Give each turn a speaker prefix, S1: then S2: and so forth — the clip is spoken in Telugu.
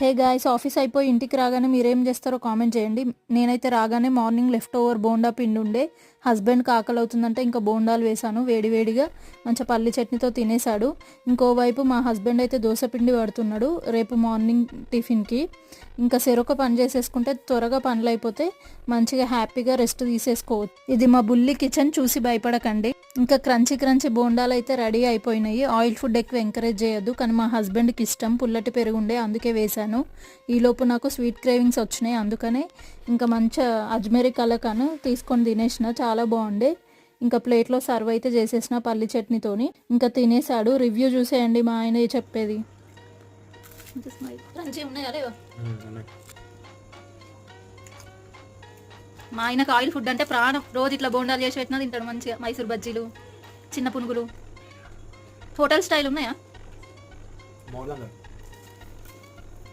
S1: హే గాయ్స్, ఆఫీస్ అయిపోయి ఇంటికి రాగానే మీరేం చేస్తారో కామెంట్ చేయండి. నేనైతే రాగానే మార్నింగ్ లెఫ్ట్ ఓవర్ బోండా పిండి ఉండే, హస్బెండ్కి ఆకలి అవుతుందంటే ఇంకా బోండాలు వేశాను వేడివేడిగా. మంచిగా పల్లి చట్నీతో తినేశాడు. ఇంకోవైపు మా హస్బెండ్ అయితే దోశ పిండి పడుతున్నాడు రేపు మార్నింగ్ టిఫిన్కి. ఇంకా చెరొక పని చేసేసుకుంటే త్వరగా పనులు అయిపోతే మంచిగా హ్యాపీగా రెస్ట్ తీసేసుకోవచ్చు. ఇది మా బుల్లి కిచెన్, చూసి భయపడకండి. ఇంకా క్రంచీ క్రంచీ బోండాలు అయితే రెడీ అయిపోయినాయి. ఆయిల్ ఫుడ్ ఎక్కువ ఎంకరేజ్ చేయొద్దు, కానీ మా హస్బెండ్కి ఇష్టం పుల్లటి పెరుగుండే, అందుకే వేశాను. ఈలోపు నాకు స్వీట్ క్రేవింగ్స్ వచ్చినాయి, అందుకనే ఇంకా మంచిగా అజ్మేరీ కలకాను తీసుకొని తినేసిన, చాలా బాగుండే. ఇంకా ప్లేట్లో సర్వ్ అయితే చేసేసిన పల్లి చట్నీతోని. ఇంకా తినేసాడు. రివ్యూ చూసేయండి మా ఆయన చెప్పేది. మా ఆయనకు ఆయిల్ ఫుడ్ అంటే ప్రాణం. రోజు ఇట్లా బోండాలు చేసి పెట్టినా తింటాడు మంచిగా. మైసూర్ బజ్జీలు, చిన్న పునుగులు హోటల్ స్టైల్ ఉన్నాయా?